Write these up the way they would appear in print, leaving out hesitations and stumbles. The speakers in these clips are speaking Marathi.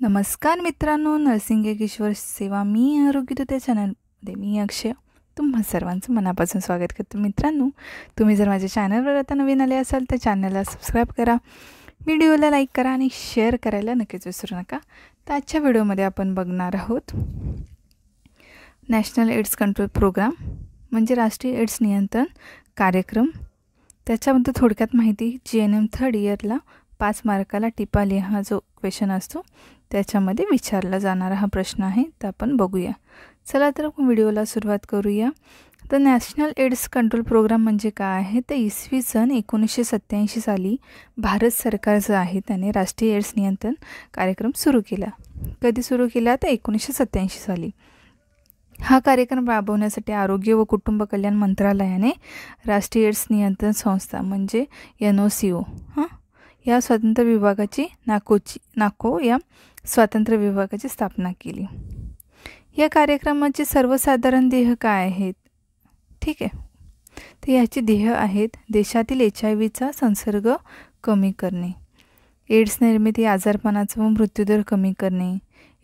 नमस्कार मित्रांनो, नर्सिंग एक ईश्वर सेवा मी आरोग्य त्या चॅनलमध्ये मी अक्षय तुम्हा सर्वांचं मनापासून स्वागत करतो. मित्रांनो, तुम्ही जर माझ्या चॅनलवर आता नवीन आले असाल तर चॅनलला सबस्क्राईब करा, व्हिडिओला लाईक करा आणि शेअर करायला नक्कीच विसरू नका. तर आजच्या व्हिडिओमध्ये आपण बघणार आहोत नॅशनल एड्स कंट्रोल प्रोग्राम म्हणजे राष्ट्रीय एड्स नियंत्रण कार्यक्रम. त्याच्याबद्दल थोडक्यात माहिती. GNM थर्ड इयरला 5 मार्काला टिपा लिहा जो क्वेश्चन असतो त्याच्यामध्ये विचारला जाणारा हा प्रश्न आहे. तर आपण बघूया. चला तर व्हिडिओला सुरुवात करूया. तर नॅशनल एड्स कंट्रोल प्रोग्राम म्हणजे काय आहे, तर इसवी सन 1987 साली भारत सरकार जो आहे त्याने राष्ट्रीय एड्स नियंत्रण कार्यक्रम सुरू केला. कधी सुरू केला, तर 1987 साली. हा कार्यक्रम राबवण्यासाठी आरोग्य व कुटुंब कल्याण मंत्रालयाने राष्ट्रीय एड्स नियंत्रण संस्था म्हणजे NOCO या स्वतंत्र विभागाची नाको या स्वातंत्र्य विभागाची स्थापना केली. या कार्यक्रमाचे सर्वसाधारण ध्येय काय आहेत, ठीक आहे. तर याची ध्येय आहेत देशातील HIV संसर्ग कमी करणे, एड्स निर्मिती आजारपणाचा व मृत्यूदर कमी करणे,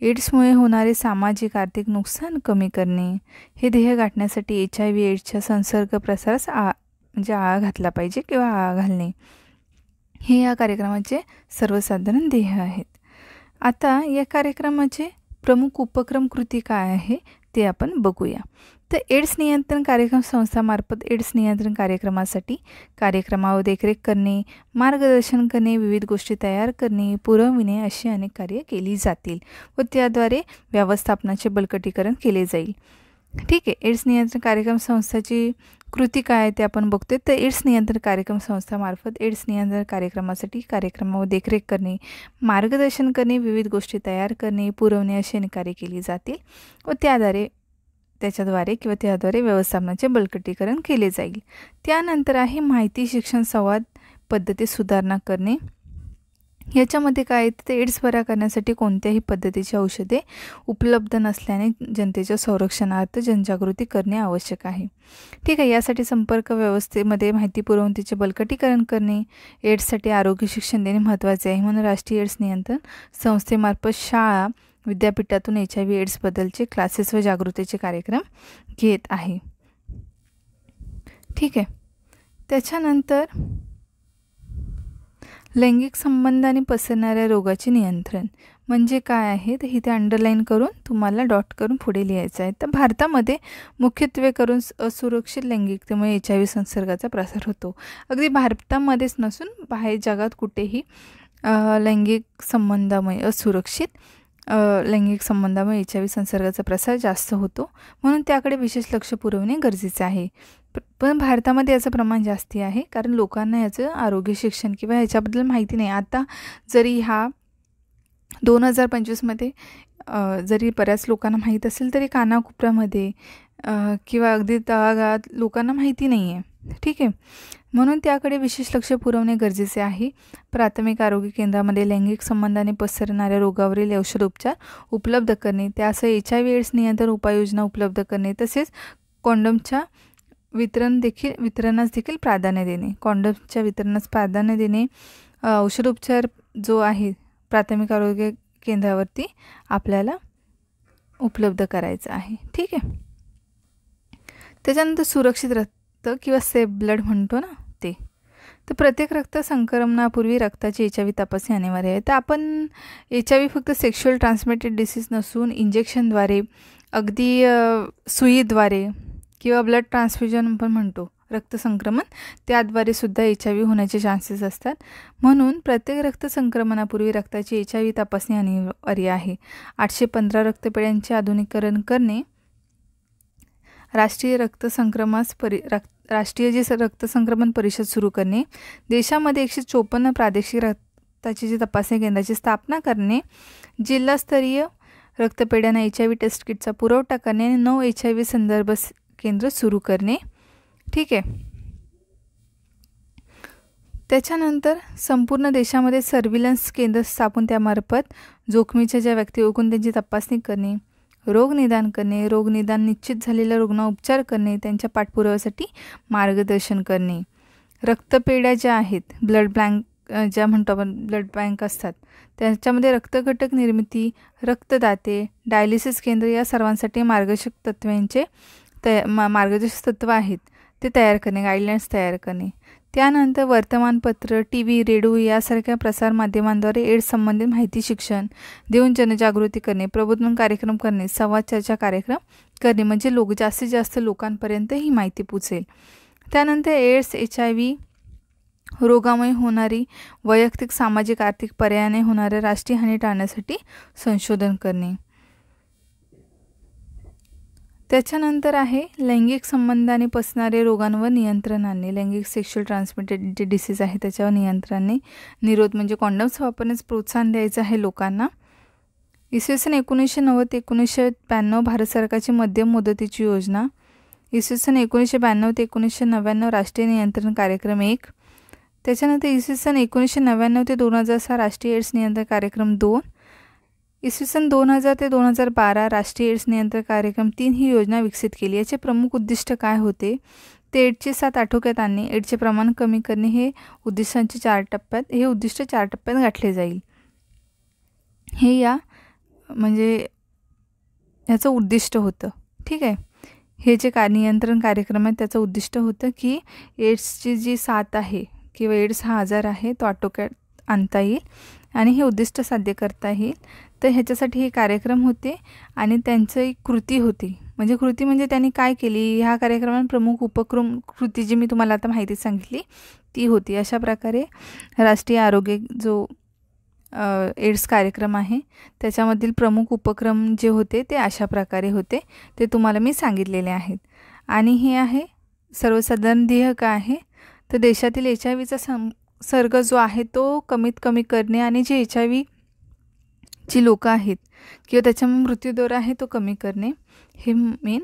एड्समुळे होणारे सामाजिक आर्थिक नुकसान कमी करणे. हे ध्येय गाठण्यासाठी HIV एड्सच्या संसर्ग प्रसारास आळा घातला पाहिजे किंवा आळा घालणे हे या कार्यक्रमाचे सर्वसाधारण ध्येय आहेत. आता या कार्यक्रमाचे प्रमुख उपक्रम कृती काय आहे ते आपण बघूया. तर एड्स नियंत्रण कार्यक्रम संस्थामार्फत एड्स नियंत्रण कार्यक्रमासाठी कार्यक्रमावर देखरेख करणे, मार्गदर्शन करणे, विविध गोष्टी तयार करणे, पुरविणे अशी अनेक कार्ये केली जातील व त्याद्वारे व्यवस्थापनाचे बळकटीकरण केले जाईल. ठीक आहे. एड्स नियंत्रण कार्यक्रम संस्थाची कृती काय आहे ते आपण बघतोय. तर एड्स नियंत्रण कार्यक्रम संस्थामार्फत एड्स नियंत्रण कार्यक्रमासाठी कार्यक्रमावर देखरेख करणे, मार्गदर्शन करणे, विविध गोष्टी तयार करणे, पुरवणे अशी अनेक कार्ये केली जातील व त्याद्वारे व्यवस्थापनाचे बळकटीकरण केले जाईल. त्यानंतर आहे माहिती शिक्षण संवाद पद्धती सुधारणा करणे. याच्यामध्ये काय तर एड्स बरा करण्यासाठी कोणत्याही पद्धतीची औषधे उपलब्ध नसल्याने जनतेच्या संरक्षणार्थ जनजागृती करणे आवश्यक आहे. ठीक आहे. यासाठी संपर्क व्यवस्थेमध्ये माहिती पुरवून त्याचे बळकटीकरण करणे, एड्ससाठी आरोग्य शिक्षण देणे महत्त्वाचे आहे. म्हणून राष्ट्रीय एड्स नियंत्रण संस्थेमार्फत शाळा विद्यापीठातून HIV एड्सबद्दलचे क्लासेस व जागृतीचे कार्यक्रम घेत आहे. ठीक आहे. त्याच्यानंतर लैंगिक संबंधाने पसरणाऱ्या रोगाचे नियंत्रण म्हणजे काय आहे तर इथे अंडरलाईन करून तुम्हाला डॉट करून पुढे लिहायचं आहे. तर भारतामध्ये मुख्यत्वे करून असुरक्षित लैंगिकतेमुळे HIV संसर्गाचा प्रसार होतो. अगदी भारतामध्येच नसून बाहेर जगात कुठेही असुरक्षित लैंगिक संबंधामुळे HIV संसर्गाचा प्रसार जास्त होतो. म्हणून त्याकडे विशेष लक्ष पुरवणे गरजेचे आहे. पण भारतामध्ये याचं प्रमाण जास्ती आहे कारण लोकांना याचं आरोग्य शिक्षण किंवा ह्याच्याबद्दल माहिती नाही. आता जरी 2025मध्ये जरी बऱ्याच लोकांना माहीत असेल तरी कानाकोपऱ्यामध्ये किंवा अगदी तळागाळात लोकांना माहिती नाही आहे. ठीक आहे. म्हणून त्याकडे विशेष लक्ष पुरवणे गरजेचे आहे. प्राथमिक आरोग्य केंद्रामध्ये लैंगिक संबंधाने पसरणाऱ्या रोगावरील औषधोपचार उपलब्ध करणे, त्यासह HIV एड्स नियंत्रण उपाययोजना उपलब्ध करणे, तसेच कॉन्डमच्या वितरणास देखील प्राधान्य देणे, औषधोपचार जो आहे प्राथमिक आरोग्य केंद्रावरती आपल्याला उपलब्ध करायचा आहे. ठीक आहे. त्याच्यानंतर सुरक्षित रक्त किंवा सेफ ब्लड म्हणतो ना ते. तर प्रत्येक रक्त संक्रमणापूर्वी रक्ताची HIV तपासणी अनिवार्य आहे. तर आपण HIV फक्त सेक्शुअल ट्रान्समिटेड डिसीज नसून इंजेक्शनद्वारे, अगदी सुईद्वारे किंवा ब्लड ट्रान्सफ्युजन आपण म्हणतो रक्तसंक्रमण, त्याद्वारे सुद्धा HIV होण्याचे चान्सेस असतात. म्हणून प्रत्येक रक्त संक्रमणापूर्वी रक्ताची HIV तपासणी अनिवार्य आहे. 815 रक्तपेढ्यांचे आधुनिकीकरण करणे, राष्ट्रीय रक्त संक्रमण परिषद सुरू करणे, देशामध्ये 154 प्रादेशिक रक्ताची जी तपासणी केंद्राची स्थापना करणे, जिल्हास्तरीय रक्तपेढ्यांना HIV टेस्ट किटचा पुरवठा करणे आणि 9 HIV संदर्भ केंद्र सुरू करणे. ठीक आहे. त्याच्यानंतर संपूर्ण देशामध्ये सर्व्हिलन्स केंद्र स्थापून त्यामार्फत जोखमीच्या ज्या व्यक्ती ओळखून त्यांची तपासणी करणे, रोग निदान करणे, रोग निदान निश्चित झालेल्या रुग्णांवर उपचार करणे, त्यांच्या पाठपुराव्यासाठी मार्गदर्शन करणे. रक्तपेढ्या ज्या आहेत ब्लड बँक ज्या म्हणतो आपण ब्लड बँक असतात, त्याच्यामध्ये रक्तघटक निर्मिती, रक्तदाते, डायलिसिस केंद्र या सर्वांसाठी मार्गदर्शक तत्त्वांचे मार्गदर्शक तत्त्व आहेत ते तयार करणे, गाईडलाईन्स तयार करणे. त्यानंतर वर्तमानपत्र, टी व्ही, रेडिओ यासारख्या प्रसारमाध्यमांद्वारे एड्स संबंधित माहिती शिक्षण देऊन जनजागृती करणे, प्रबोधन कार्यक्रम करणे, संवाद चर्चा कार्यक्रम करणे, म्हणजे जास्तीत जास्त लोकांपर्यंत ही माहिती पोचेल. त्यानंतर एड्स, HIV रोगामुळे होणारी वैयक्तिक, सामाजिक, आर्थिक पर्यायाने होणाऱ्या राष्ट्रीय हानी टाळण्यासाठी संशोधन करणे. त्याच्यानंतर आहे लैंगिक संबंधाने पसणारे रोगांवर नियंत्रण आणणे. लैंगिक सेक्शुअल ट्रान्समिटेड जे डिसीज आहे त्याच्यावर नियंत्रणाने निरोध म्हणजे कॉन्डम्स वापरण्यास प्रोत्साहन द्यायचं आहे लोकांना. इसवी सन 1990 ते 1992 भारत सरकारची मध्यम मुदतीची योजना. इसवी सन 1992 ते 1999 राष्ट्रीय नियंत्रण कार्यक्रम 1. त्याच्यानंतर इसवी सन 1999 ते 2006 राष्ट्रीय एड्स नियंत्रण कार्यक्रम 2. इसवी सन 2000 ते 2012 राष्ट्रीय एड्स नियंत्रण कार्यक्रम 3 ही योजना विकसित केली. याचे प्रमुख उद्दिष्ट काय होते? ते एड्सची साथ आटोक्यात आणणे, एड्सचे प्रमाण कमी करणे, हे उद्दिष्टांचे 4 टप्प्यात, हे उद्दिष्ट 4 टप्प्यात गाठले जाईल. हे म्हणजे याचं उद्दिष्ट होतं. ठीक आहे. हे जे नियंत्रण कार्यक्रम आहे त्याचं उद्दिष्ट होतं की एड्सची जी साथ आहे किंवा एड्स हा आजार आहे तो आटोक्यात आणता येईल आणि हे उद्दिष्ट साध्य करता येईल. तर ह्याच्यासाठी हे कार्यक्रम होते आणि त्यांचं एक कृती होती. म्हणजे कृती म्हणजे त्यांनी काय केली, ह्या कार्यक्रमात प्रमुख उपक्रम कृती जी मी तुम्हाला आता माहिती सांगितली ती होती. अशा प्रकारे राष्ट्रीय आरोग्य जो एड्स कार्यक्रम आहे त्याच्यामधील प्रमुख उपक्रम जे होते ते अशा प्रकारे होते, ते तुम्हाला मी सांगितलेले आहेत. आणि हे आहे सर्वसाधारण ध्येय काय आहे, तर देशातील HIV संसर्ग जो आहे तो कमीत कमी करणे आणि जे HIV ची लोकं आहेत किंवा त्याच्यामुळे मृत्यूदर आहे तो कमी करणे, हे मेन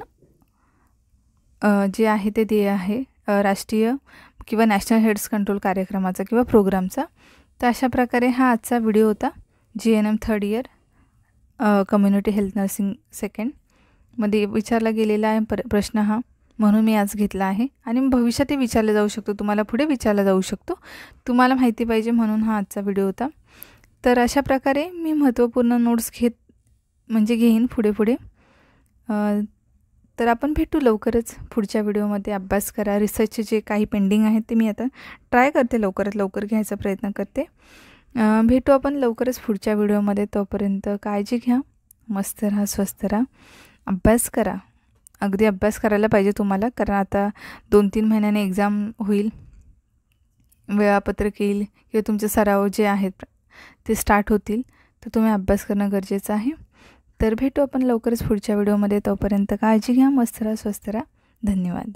जे आहे ते ध्येय आहे राष्ट्रीय किंवा नॅशनल एड्स कंट्रोल कार्यक्रमाचा किंवा प्रोग्रामचा. तर अशा प्रकारे हा आजचा व्हिडिओ होता. GNM 3rd year community health nursing सेकंडमध्ये विचारला गेलेला आहे प्रश्न हा, म्हणून मी आज घेतला आहे आणि भविष्यातही विचारला जाऊ शकतो, तुम्हाला पुढे विचारला जाऊ शकतो, तुम्हाला माहिती पाहिजे म्हणून हा आजचा व्हिडिओ होता. तर अशा प्रकारे मी महत्त्वपूर्ण नोट्स घेईन पुढे. तर आपण भेटू लवकरच पुढच्या व्हिडिओमध्ये. अभ्यास करा. रिसर्चचे जे काही पेंडिंग आहेत ते मी आता ट्राय करते लवकरात लवकर घ्यायचा प्रयत्न करते. भेटू आपण लवकरच पुढच्या व्हिडिओमध्ये. तोपर्यंत काळजी घ्या, मस्त राहा, स्वस्थ राहा, अभ्यास करा. अगदी अभ्यास करायला पाहिजे तुम्हाला, कारण आता 2-3 महिन्याने एक्झाम होईल, वेळापत्रक येईल किंवा तुमचे सराव जे आहेत ते स्टार्ट होतील, तर तुम्ही अभ्यास करणं गरजेचं आहे. तर भेटू आपण लवकरच पुढच्या व्हिडिओमध्ये. तोपर्यंत काळजी घ्या, मस्त राहा, स्वस्थ राहा. धन्यवाद.